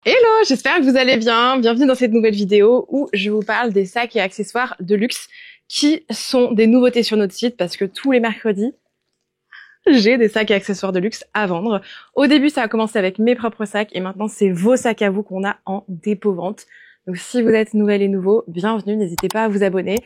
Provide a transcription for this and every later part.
Hello, j'espère que vous allez bien. Bienvenue dans cette nouvelle vidéo où je vous parle des sacs et accessoires de luxe qui sont des nouveautés sur notre site parce que tous les mercredis, j'ai des sacs et accessoires de luxe à vendre. Au début, ça a commencé avec mes propres sacs et maintenant, c'est vos sacs à vous qu'on a en dépôt-vente. Donc, si vous êtes nouvelle et nouveau, bienvenue. N'hésitez pas à vous abonner.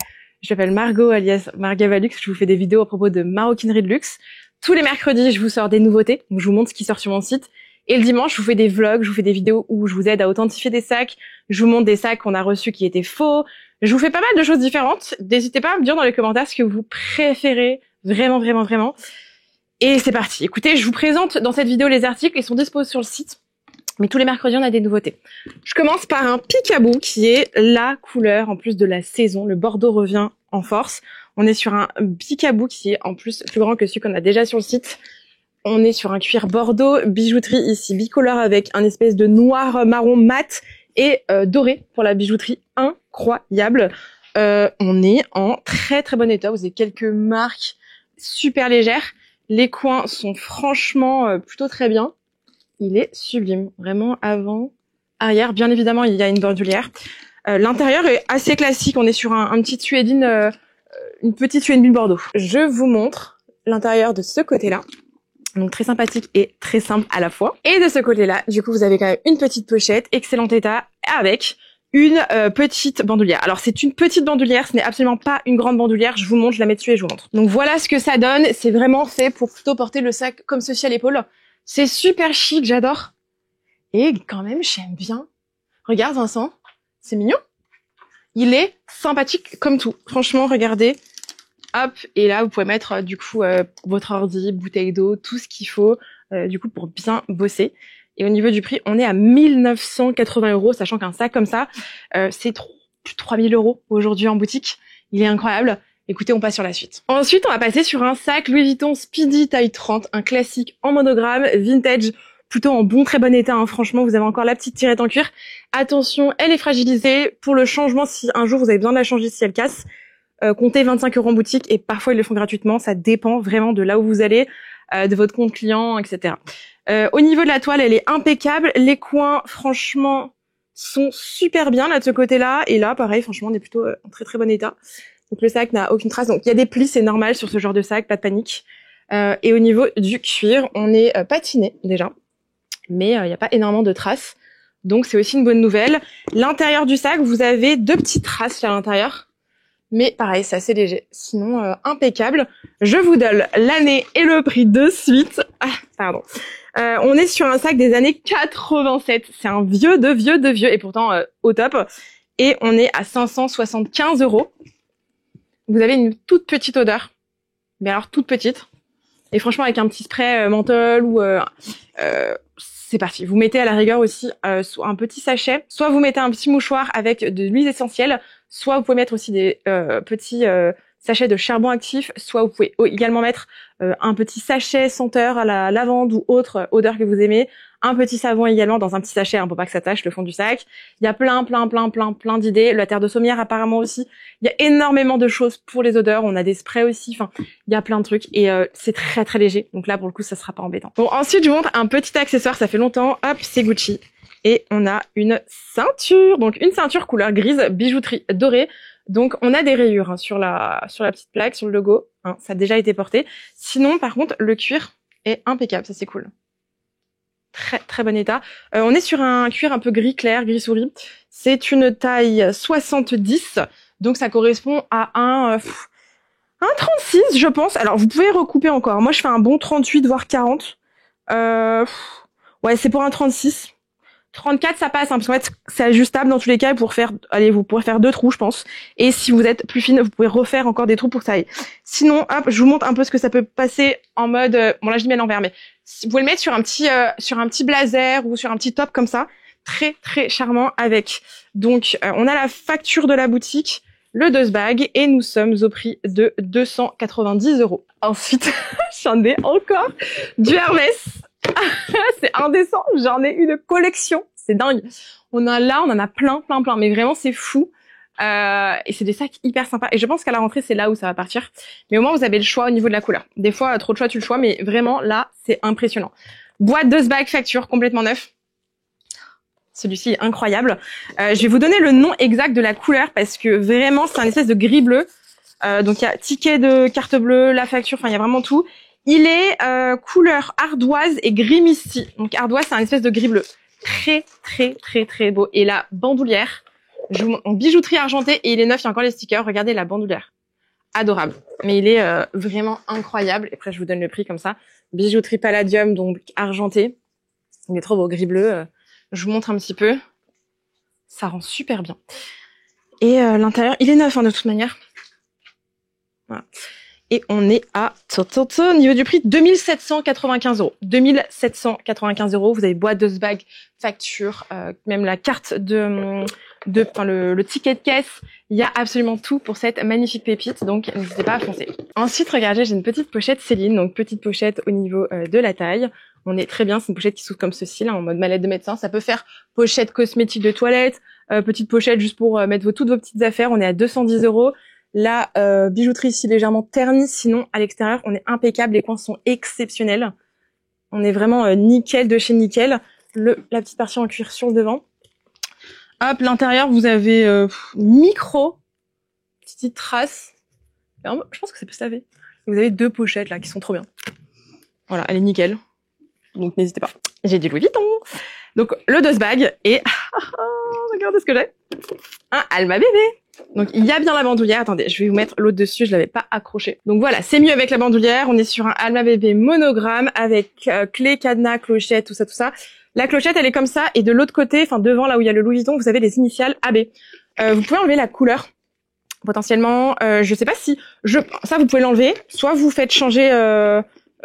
Je m'appelle Margot alias Margavalux. Je vous fais des vidéos à propos de maroquinerie de luxe. Tous les mercredis, je vous sors des nouveautés. Donc, je vous montre ce qui sort sur mon site. Et le dimanche, je vous fais des vlogs, je vous fais des vidéos où je vous aide à authentifier des sacs. Je vous montre des sacs qu'on a reçus qui étaient faux. Je vous fais pas mal de choses différentes. N'hésitez pas à me dire dans les commentaires ce que vous préférez. Vraiment, vraiment, vraiment. Et c'est parti. Écoutez, je vous présente dans cette vidéo les articles. Ils sont disposés sur le site. Mais tous les mercredis, on a des nouveautés. Je commence par un Peekaboo qui est la couleur en plus de la saison. Le Bordeaux revient en force. On est sur un Peekaboo qui est en plus plus grand que celui qu'on a déjà sur le site. On est sur un cuir Bordeaux, bijouterie ici bicolore avec un espèce de noir marron mat et doré pour la bijouterie, incroyable. On est en très très bon état. Vous avez quelques marques super légères. Les coins sont franchement plutôt très bien. Il est sublime, vraiment avant, arrière. Bien évidemment, il y a une bandoulière. L'intérieur est assez classique. On est sur un petit suédine, une petite suédine Bordeaux. Je vous montre l'intérieur de ce côté-là. Donc très sympathique et très simple à la fois. Et de ce côté-là, du coup, vous avez quand même une petite pochette, excellent état, avec une petite bandoulière. Alors c'est une petite bandoulière, ce n'est absolument pas une grande bandoulière. Je vous montre, je la mets dessus et je vous montre. Donc voilà ce que ça donne. C'est vraiment fait pour plutôt porter le sac comme ceci à l'épaule. C'est super chic, j'adore. Et quand même, j'aime bien. Regarde Vincent, c'est mignon. Il est sympathique comme tout. Franchement, regardez. Hop, et là vous pouvez mettre du coup votre ordi, bouteille d'eau, tout ce qu'il faut du coup pour bien bosser. Et au niveau du prix, on est à 1980 €, sachant qu'un sac comme ça, c'est plus de 3000 € aujourd'hui en boutique. Il est incroyable. Écoutez, on passe sur la suite. Ensuite, on va passer sur un sac Louis Vuitton Speedy taille 30, un classique en monogramme, vintage, plutôt en bon, très bon état. Hein. Franchement, vous avez encore la petite tirette en cuir. Attention, elle est fragilisée. Pour le changement, si un jour vous avez besoin de la changer si elle casse, comptez 25 € en boutique et parfois ils le font gratuitement. Ça dépend vraiment de là où vous allez, de votre compte client, etc. Au niveau de la toile, elle est impeccable. Les coins, franchement, sont super bien là de ce côté-là. Et là, pareil, franchement, on est plutôt en très très bon état. Donc le sac n'a aucune trace. Donc il y a des plis, c'est normal sur ce genre de sac, pas de panique. Et au niveau du cuir, on est patiné déjà, mais il n'y a pas énormément de traces. Donc c'est aussi une bonne nouvelle. L'intérieur du sac, vous avez deux petites traces là à l'intérieur. Mais pareil, c'est assez léger. Sinon, impeccable. Je vous donne l'année et le prix de suite. Ah, pardon. On est sur un sac des années 87. C'est un vieux de vieux. Et pourtant, au top. Et on est à 575 €. Vous avez une toute petite odeur. Mais alors, toute petite. Et franchement, avec un petit spray menthol ou... c'est parti. Vous mettez à la rigueur aussi un petit sachet. Soit vous mettez un petit mouchoir avec de l'huile essentielle, soit vous pouvez mettre aussi des petits sachets de charbon actif, soit vous pouvez également mettre un petit sachet senteur à la lavande ou autre odeur que vous aimez, un petit savon également dans un petit sachet pour pas que ça tâche le fond du sac. Il y a plein d'idées. La terre de sommière apparemment aussi. Il y a énormément de choses pour les odeurs. On a des sprays aussi. Enfin, il y a plein de trucs et c'est très très léger. Donc là pour le coup ça sera pas embêtant. Bon, ensuite je vous montre un petit accessoire. Ça fait longtemps. Hop, c'est Gucci. Et on a une ceinture. Donc une ceinture couleur grise, bijouterie dorée. Donc on a des rayures hein, sur la petite plaque, sur le logo. Hein, ça a déjà été porté. Sinon par contre le cuir est impeccable. Ça c'est cool. Très très bon état. On est sur un cuir un peu gris clair, gris souris. C'est une taille 70, donc ça correspond à un 36 je pense. Alors vous pouvez recouper encore. Moi je fais un bon 38 voire 40. Ouais c'est pour un 36. 34 ça passe hein, parce qu'en fait c'est ajustable dans tous les cas pour faire, allez vous pourrez faire 2 trous je pense. Et si vous êtes plus fine vous pouvez refaire encore des trous pour que ça aille. Sinon hop je vous montre un peu ce que ça peut passer en mode, bon là je l'ai mis à l'envers mais vous pouvez le mettre sur un petit blazer ou sur un petit top comme ça. Très très charmant avec. Donc on a la facture de la boutique, le dust bag et nous sommes au prix de 290 €. Ensuite j'en ai encore du Hermès. C'est indécent, j'en ai une collection, c'est dingue. On en a plein, mais vraiment c'est fou. Et c'est des sacs hyper sympas. Et je pense qu'à la rentrée c'est là où ça va partir. Mais au moins vous avez le choix au niveau de la couleur. Des fois trop de choix tu le choix, mais vraiment là c'est impressionnant. Boîte de ce bag facture complètement neuf. Celui-ci est incroyable. Je vais vous donner le nom exact de la couleur parce que vraiment, c'est un espèce de gris bleu. Donc il y a ticket de carte bleue, la facture, enfin il y a vraiment tout. Il est couleur ardoise et gris misty. Donc ardoise, c'est un espèce de gris bleu. Très, très, très, très beau. Et la bandoulière, je vous montre, en bijouterie argentée, et il est neuf, il y a encore les stickers. Regardez la bandoulière. Adorable. Mais il est vraiment incroyable. Et après, je vous donne le prix comme ça. Bijouterie palladium, donc argentée. Il est trop beau, gris bleu. Je vous montre un petit peu. Ça rend super bien. Et l'intérieur, il est neuf hein, de toute manière. Voilà. Et on est à au niveau du prix 2795 €. 2795 €. Vous avez boîte de bag, facture, même la carte le ticket de caisse. Il y a absolument tout pour cette magnifique pépite. Donc n'hésitez pas à foncer. Ensuite, regardez, j'ai une petite pochette Céline. Donc petite pochette au niveau de la taille. On est très bien. C'est une pochette qui s'ouvre comme ceci, là, en mode mallette de médecin. Ça peut faire pochette cosmétique de toilette, petite pochette juste pour mettre toutes vos petites affaires. On est à 210 €. La bijouterie ici légèrement ternie, sinon à l'extérieur on est impeccable, les coins sont exceptionnels. On est vraiment nickel de chez nickel. La petite partie en cuir sur le devant. Hop, l'intérieur vous avez micro petite trace. Je pense que ça peut se laver. Vous avez deux pochettes là qui sont trop bien. Voilà, elle est nickel. Donc n'hésitez pas. J'ai du Louis Vuitton. Donc le dose bag et regardez ce que j'ai. Un Alma bébé. Donc il y a bien la bandoulière. Attendez, je vais vous mettre l'autre dessus, je l'avais pas accroché. Donc voilà, c'est mieux avec la bandoulière. On est sur un Alma bébé monogramme avec clé, cadenas, clochette, tout ça. La clochette, elle est comme ça et de l'autre côté, enfin devant là où il y a le Louis Vuitton, vous avez les initiales AB. Vous pouvez enlever la couleur potentiellement. Je sais pas si ça vous pouvez l'enlever. Soit vous faites changer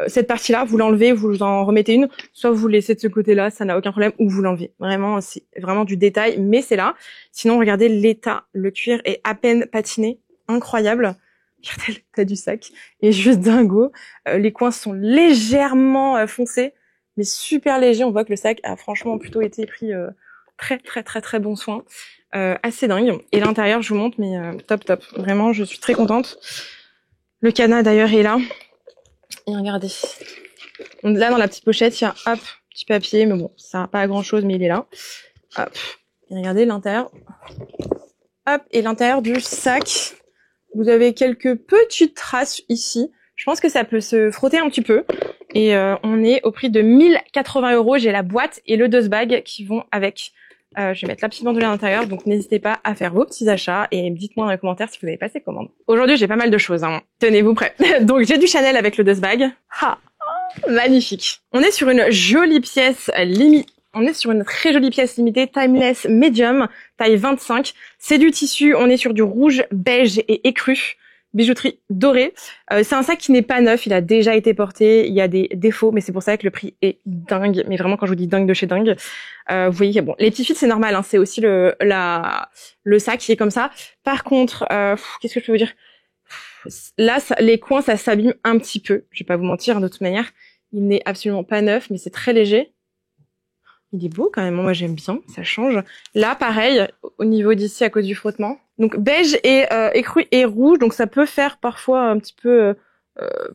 cette partie-là, vous l'enlevez, vous en remettez une, soit vous laissez de ce côté-là, ça n'a aucun problème, ou vous l'enlevez. Vraiment, c'est vraiment du détail, mais c'est là. Sinon, regardez l'état, le cuir est à peine patiné, incroyable. Regardez l'état du sac, est juste dingo. Les coins sont légèrement foncés, mais super léger. On voit que le sac a franchement plutôt été pris très bon soin. Assez dingue. Et l'intérieur, je vous montre, mais top. Vraiment, je suis très contente. Le cadenas d'ailleurs est là. Et regardez. Donc là, dans la petite pochette, il y a, hop, petit papier, mais bon, ça n'a pas grand chose, mais il est là. Hop. Et regardez l'intérieur. Hop. Et l'intérieur du sac, vous avez quelques petites traces ici. Je pense que ça peut se frotter un petit peu. Et on est au prix de 1080 €. J'ai la boîte et le dose bag qui vont avec. Je vais mettre la petite bandoulière à l'intérieur, donc n'hésitez pas à faire vos petits achats et dites-moi dans les commentaires si vous avez passé commande. Aujourd'hui, j'ai pas mal de choses, hein. Tenez-vous prêts. Donc j'ai du Chanel avec le dust bag. Magnifique. On est sur une jolie pièce On est sur une très jolie pièce limitée, timeless medium, taille 25. C'est du tissu, on est sur du rouge, beige et écru. Bijouterie dorée. C'est un sac qui n'est pas neuf, il a déjà été porté, il y a des défauts, mais c'est pour ça que le prix est dingue. Mais vraiment, quand je vous dis dingue de chez dingue, vous voyez, bon, les petits fils c'est normal, hein, c'est aussi le sac qui est comme ça. Par contre, qu'est-ce que je peux vous dire? Là, les coins, ça s'abîme un petit peu. Je vais pas vous mentir, hein, de toute manière, il n'est absolument pas neuf, mais c'est très léger. Il est beau quand même, moi j'aime bien, ça change. Là, pareil, au niveau d'ici, à cause du frottement. Donc beige et écru et rouge, donc ça peut faire parfois un petit peu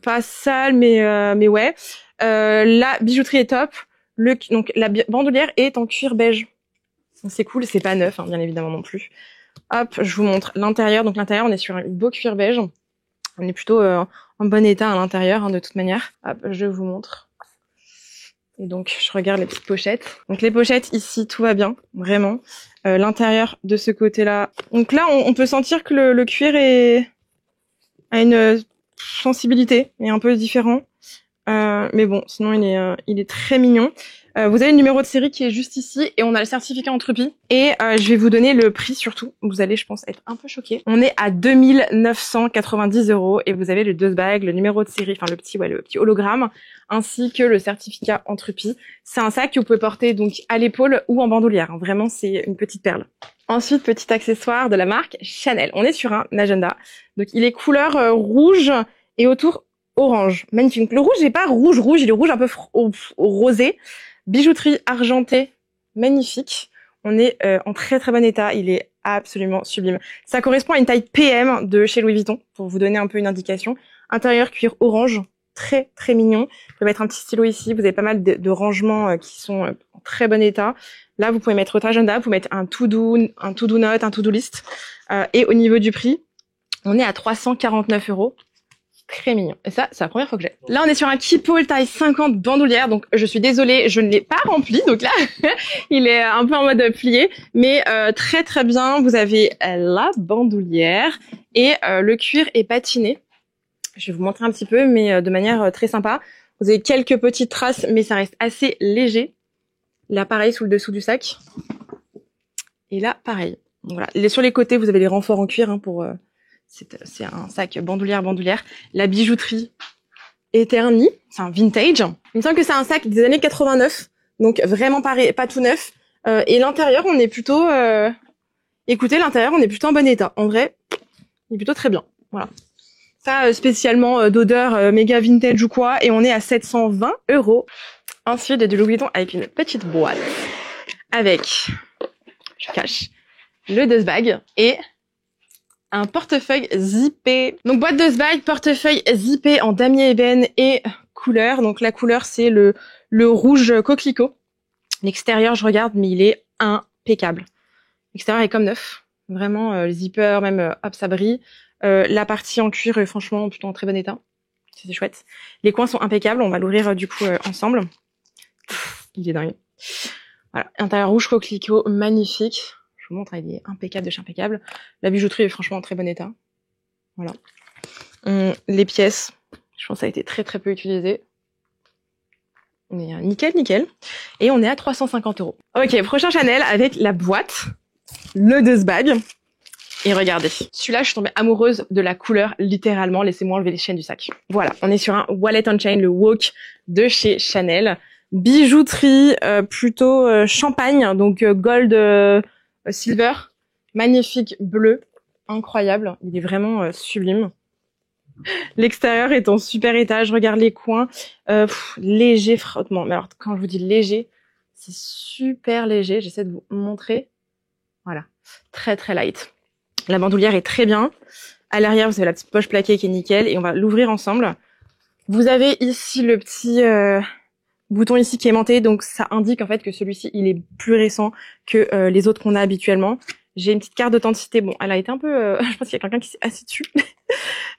pas sale, mais ouais. La bijouterie est top. Donc la bandoulière est en cuir beige. C'est cool, c'est pas neuf, hein, bien évidemment non plus. Hop, je vous montre l'intérieur. Donc l'intérieur, on est sur un beau cuir beige. On est plutôt en bon état à l'intérieur, hein, de toute manière. Hop, je vous montre. Et donc, je regarde les petites pochettes. Donc, les pochettes, ici, tout va bien, vraiment. L'intérieur de ce côté-là. Donc là, on peut sentir que le cuir a une sensibilité, est un peu différent. Mais bon, sinon, il est très mignon. Vous avez le numéro de série qui est juste ici et on a le certificat Entrepie. Et je vais vous donner le prix surtout. Vous allez, je pense, être un peu choqués. On est à 2990 € et vous avez le dust bag, le numéro de série, enfin le petit hologramme, ainsi que le certificat Entrepie. C'est un sac que vous pouvez porter donc à l'épaule ou en bandoulière. Vraiment, c'est une petite perle. Ensuite, petit accessoire de la marque Chanel. On est sur un agenda. Donc, il est couleur rouge et autour orange. Magnifique. Donc, le rouge n'est pas rouge, il est rouge un peu rosé. Bijouterie argentée, magnifique. On est en très bon état. Il est absolument sublime. Ça correspond à une taille PM de chez Louis Vuitton, pour vous donner un peu une indication. Intérieur cuir orange, très très mignon. Vous pouvez mettre un petit stylo ici, vous avez pas mal de rangements qui sont en très bon état. Là, vous pouvez mettre votre agenda, vous pouvez mettre un to-do note, un to-do list. Et au niveau du prix, on est à 349 €. Très mignon. Et ça, c'est la première fois que j'ai. Là, on est sur un Keepall taille 50 bandoulière. Donc, je suis désolée, je ne l'ai pas rempli. Donc là, il est un peu en mode plié. Mais très très bien. Vous avez la bandoulière et le cuir est patiné. Je vais vous montrer un petit peu, mais de manière très sympa. Vous avez quelques petites traces, mais ça reste assez léger. Là, pareil, sous le dessous du sac. Et là, pareil. Donc, voilà. Sur les côtés, vous avez les renforts en cuir pour... c'est un sac bandoulière. La bijouterie Eterni, c'est un vintage. Il me semble que c'est un sac des années 89, donc vraiment pas tout neuf. Et l'intérieur, on est plutôt... Écoutez, l'intérieur, on est plutôt en bon état. En vrai, il est plutôt très bien. Voilà. Pas spécialement d'odeur méga vintage ou quoi. Et on est à 720 €. Ensuite, du Louis Vuitton avec une petite boîte. Avec, je cache, le dust bag et... un portefeuille zippé. Donc boîte de bag, portefeuille zippé en damier ébène et couleur. Donc la couleur c'est le rouge coquelicot. L'extérieur je regarde mais il est impeccable. L'extérieur est comme neuf. Vraiment le zipper même hop ça brille. La partie en cuir est franchement plutôt en très bon état. C'est chouette. Les coins sont impeccables. On va l'ouvrir du coup ensemble. Il est dingue. Voilà. Intérieur rouge coquelicot magnifique. Je vous montre, il est impeccable de chez impeccable. La bijouterie est franchement en très bon état. Voilà. Les pièces, je pense que ça a été très très peu utilisé. On est nickel. Et on est à 350 €. Ok, prochain Chanel avec la boîte, le dust bag. Et regardez, celui-là, je suis tombée amoureuse de la couleur, littéralement. Laissez-moi enlever les chaînes du sac. Voilà, on est sur un wallet on chain, le Walk de chez Chanel. Bijouterie plutôt champagne, donc gold... silver, magnifique bleu, incroyable, il est vraiment sublime. L'extérieur est en super état, je regarde les coins, léger frottement. Mais alors quand je vous dis léger, c'est super léger, j'essaie de vous montrer. Voilà, très très light. La bandoulière est très bien. À l'arrière, vous avez la petite poche plaquée qui est nickel et on va l'ouvrir ensemble. Vous avez ici le petit bouton ici qui est aimanté, donc ça indique en fait que celui-ci il est plus récent que les autres qu'on a habituellement. J'ai une petite carte d'authenticité. Bon, elle a été un peu, je pense qu'il y a quelqu'un qui s'est assis dessus.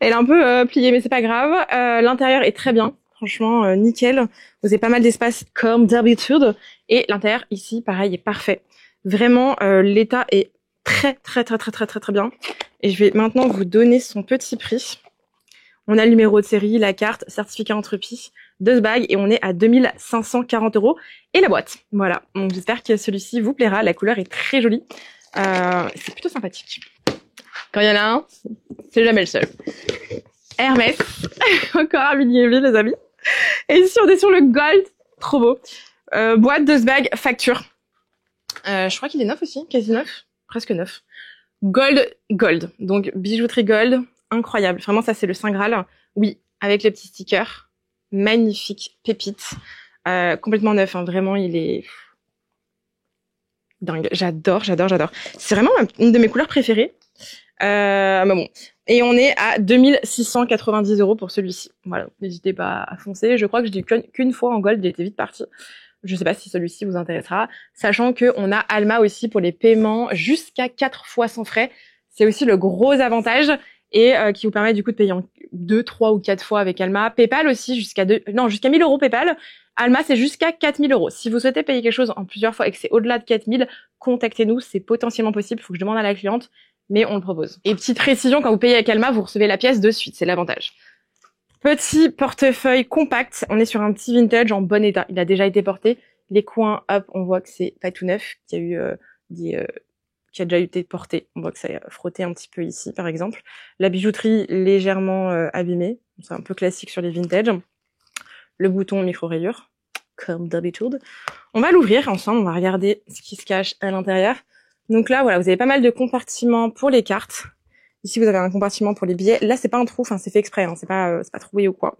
Elle est un peu pliée, mais c'est pas grave. L'intérieur est très bien, franchement nickel. Vous avez pas mal d'espace comme d'habitude et l'intérieur ici, pareil, est parfait. Vraiment, l'état est très bien. Et je vais maintenant vous donner son petit prix. On a le numéro de série, la carte, certificat entreprise, dust bag et on est à 2540 € et la boîte. Voilà, donc j'espère que celui-ci vous plaira. La couleur est très jolie. C'est plutôt sympathique. Quand il y en a un, c'est jamais le seul. Hermès, encore un mini-évi les amis. Et ici on est sur le gold, trop beau. Boîte dust bag facture. Je crois qu'il est neuf aussi, quasi neuf, presque neuf. Gold, donc bijouterie gold. Incroyable, vraiment ça c'est le Saint Graal. Oui, avec les petits stickers, magnifique pépite, complètement neuf. Vraiment, il est dingue. J'adore. C'est vraiment une de mes couleurs préférées. Mais bon, et on est à 2690 € pour celui-ci. Voilà, n'hésitez pas à foncer. Je crois que je l'ai qu'une fois en gold, il était vite parti. Je sais pas si celui-ci vous intéressera, sachant que on a Alma aussi pour les paiements jusqu'à 4 fois sans frais. C'est aussi le gros avantage. Et qui vous permet du coup de payer en 2, 3 ou 4 fois avec Alma. PayPal aussi jusqu'à 1000 € PayPal. Alma c'est jusqu'à 4000 €. Si vous souhaitez payer quelque chose en plusieurs fois et que c'est au-delà de 4000, contactez-nous, c'est potentiellement possible, il faut que je demande à la cliente, mais on le propose. Et petite précision, quand vous payez avec Alma, vous recevez la pièce de suite, c'est l'avantage. Petit portefeuille compact, on est sur un petit vintage en bon état, il a déjà été porté. Les coins, hop, on voit que c'est pas tout neuf, qu'il y a eu qui a déjà été porté. On voit que ça a frotté un petit peu ici, par exemple. La bijouterie légèrement abîmée. C'est un peu classique sur les vintage. Le bouton micro-rayure, comme d'habitude. On va l'ouvrir ensemble. On va regarder ce qui se cache à l'intérieur. Donc là, voilà, vous avez pas mal de compartiments pour les cartes. Ici, vous avez un compartiment pour les billets. Là, c'est pas un trou, enfin, c'est fait exprès. C'est pas troué ou quoi.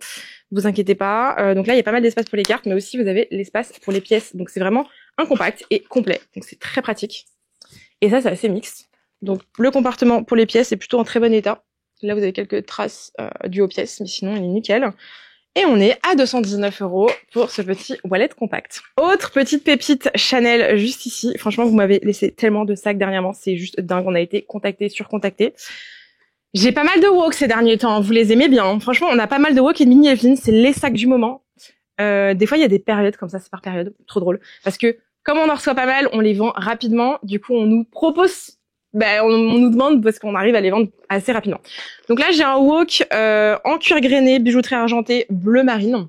Vous inquiétez pas. Donc là, il y a pas mal d'espace pour les cartes, mais aussi vous avez l'espace pour les pièces. Donc c'est vraiment un compact et complet. Donc c'est très pratique. Et ça, c'est assez mixte. Donc, le compartiment pour les pièces est plutôt en très bon état. Là, vous avez quelques traces dues aux pièces, mais sinon, il est nickel. Et on est à 219 € pour ce petit wallet compact. Autre petite pépite Chanel juste ici. Franchement, vous m'avez laissé tellement de sacs dernièrement. C'est juste dingue. On a été contactés, surcontactés. J'ai pas mal de wok ces derniers temps. Vous les aimez bien, hein. Franchement, on a pas mal de wok et de mini Evelyn. C'est les sacs du moment. Des fois, il y a des périodes comme ça. C'est par période. Trop drôle. Parce que comme on en reçoit pas mal, on les vend rapidement. Du coup, on nous propose... on nous demande parce qu'on arrive à les vendre assez rapidement. Donc là, j'ai un wok en cuir grainé, bijouterie argentée, bleu marine.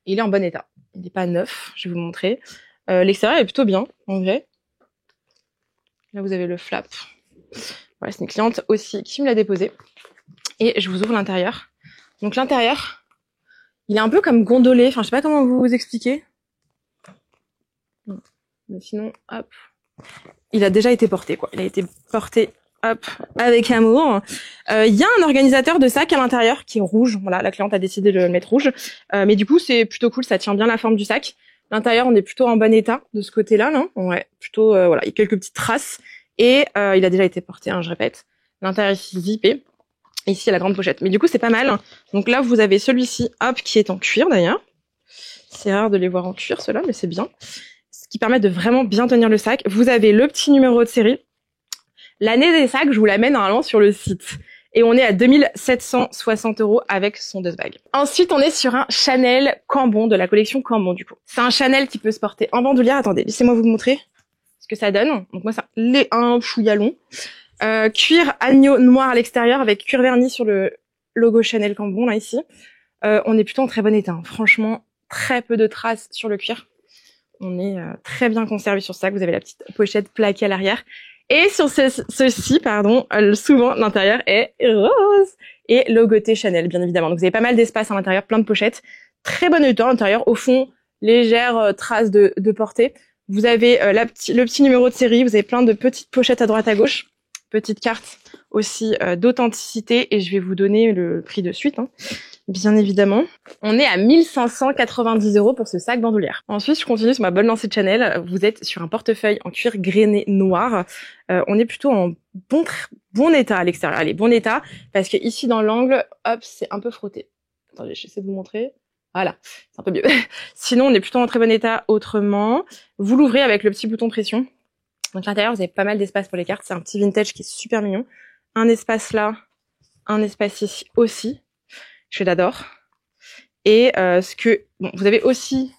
Il est en bon état. Il n'est pas neuf, je vais vous montrer. L'extérieur est plutôt bien, en vrai. Là, vous avez le flap. Voilà, c'est une cliente aussi qui me l'a déposé. Et je vous ouvre l'intérieur. Donc l'intérieur, il est un peu comme gondolé. Enfin, je sais pas comment vous expliquer. Mais sinon, hop... Il a déjà été porté, quoi. Il a été porté, hop, avec amour. Il y a un organisateur de sac à l'intérieur qui est rouge. Voilà, la cliente a décidé de le mettre rouge. Mais du coup, c'est plutôt cool. Ça tient bien la forme du sac. L'intérieur, on est plutôt en bon état de ce côté-là, non? Ouais, plutôt, voilà. Il y a quelques petites traces. Et il a déjà été porté, hein, je répète. L'intérieur ici, zippé. Ici, il y a la grande pochette. Mais du coup, c'est pas mal. Donc là, vous avez celui-ci, hop, qui est en cuir, d'ailleurs. C'est rare de les voir en cuir, ceux-là, mais c'est bien. Ce qui permet de vraiment bien tenir le sac. Vous avez le petit numéro de série. L'année des sacs, je vous la mets normalement sur le site. Et on est à 2760 € avec son dust bag. Ensuite, on est sur un Chanel Cambon, de la collection Cambon, du coup. C'est un Chanel qui peut se porter en bandoulière. Attendez, laissez-moi vous montrer ce que ça donne. Donc moi, c'est un chouïa long. Cuir agneau noir à l'extérieur avec cuir verni sur le logo Chanel Cambon, là, ici. On est plutôt en très bon état, hein. Franchement, très peu de traces sur le cuir. On est très bien conservé sur ça. Vous avez la petite pochette plaquée à l'arrière. Et sur ceci, pardon, souvent l'intérieur est rose et logoté Chanel, bien évidemment. Donc vous avez pas mal d'espace à l'intérieur, plein de pochettes. Très bon état à l'intérieur. Au fond, légère trace de portée. Vous avez le petit numéro de série. Vous avez plein de petites pochettes à droite à gauche. Petite carte aussi d'authenticité. Et je vais vous donner le prix de suite, hein. Bien évidemment. On est à 1590 € pour ce sac bandoulière. Ensuite, je continue sur ma bonne lancée de Chanel. Vous êtes sur un portefeuille en cuir grainé noir. On est plutôt en bon état à l'extérieur. Allez, bon état, parce que ici dans l'angle, hop, c'est un peu frotté. Attendez, j'essaie de vous montrer. Voilà, c'est un peu mieux. Sinon, on est plutôt en très bon état autrement. Vous l'ouvrez avec le petit bouton pression. Donc à l'intérieur, vous avez pas mal d'espace pour les cartes. C'est un petit vintage qui est super mignon. Un espace là, un espace ici aussi. Je l'adore. Et vous avez aussi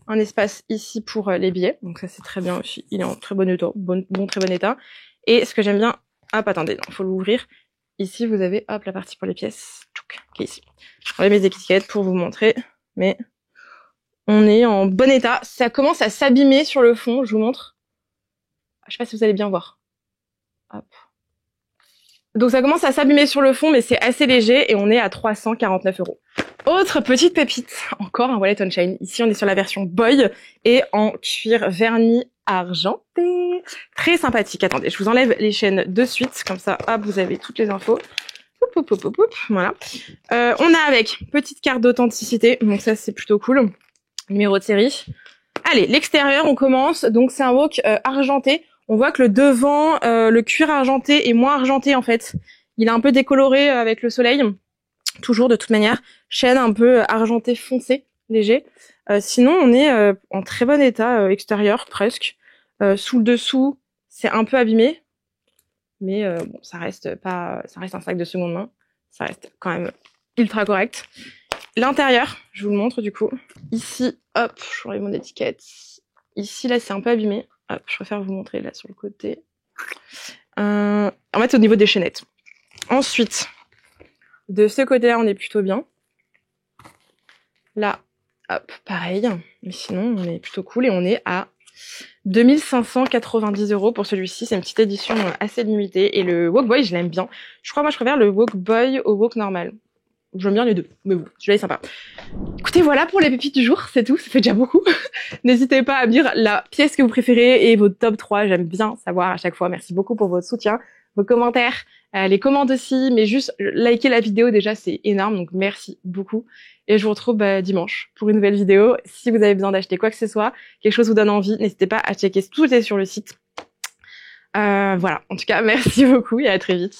un espace ici pour les billets. Donc ça, c'est très bien aussi. Il est en très bon état, très bon état. Et ce que j'aime bien, hop, attendez, il faut l'ouvrir. Ici, vous avez, hop, la partie pour les pièces. Qui est ici. J'enlève mes étiquettes pour vous montrer. Mais on est en bon état. Ça commence à s'abîmer sur le fond. Je vous montre. Je sais pas si vous allez bien voir. Hop. Donc ça commence à s'abîmer sur le fond, mais c'est assez léger et on est à 349 €. Autre petite pépite, encore un wallet on chain. Ici, on est sur la version boy et en cuir verni argenté. Très sympathique. Attendez, je vous enlève les chaînes de suite. Comme ça, hop, vous avez toutes les infos. Voilà. On a avec petite carte d'authenticité. Donc ça, c'est plutôt cool. Numéro de série. Allez, l'extérieur, on commence. Donc c'est un wok argenté. On voit que le devant, le cuir argenté est moins argenté en fait. Il est un peu décoloré avec le soleil. Toujours de toute manière. Chaîne un peu argenté foncé, léger. Sinon, on est en très bon état extérieur, presque. Sous le dessous, c'est un peu abîmé. Mais bon, ça reste un sac de seconde main. Ça reste quand même ultra correct. L'intérieur, je vous le montre du coup. Ici, hop, je enlève mon étiquette. Ici, là, c'est un peu abîmé. Hop, je préfère vous montrer là sur le côté. En fait, au niveau des chaînettes. Ensuite, de ce côté-là, on est plutôt bien. Là, hop, pareil. Mais sinon, on est plutôt cool et on est à 2590 € pour celui-ci. C'est une petite édition assez limitée. Et le Wok Boy, je l'aime bien. Je crois, moi, je préfère le Wok Boy au Wok normal. J'aime bien les deux, mais bon, celui-là est sympa. Écoutez, voilà pour les pépites du jour, c'est tout, ça fait déjà beaucoup. N'hésitez pas à me dire la pièce que vous préférez et votre top 3, j'aime bien savoir à chaque fois. Merci beaucoup pour votre soutien, vos commentaires, les commandes aussi, mais juste liker la vidéo déjà, c'est énorme, donc merci beaucoup. Et je vous retrouve dimanche pour une nouvelle vidéo. Si vous avez besoin d'acheter quoi que ce soit, quelque chose vous donne envie, n'hésitez pas à checker, tout est sur le site. Voilà, en tout cas, merci beaucoup et à très vite.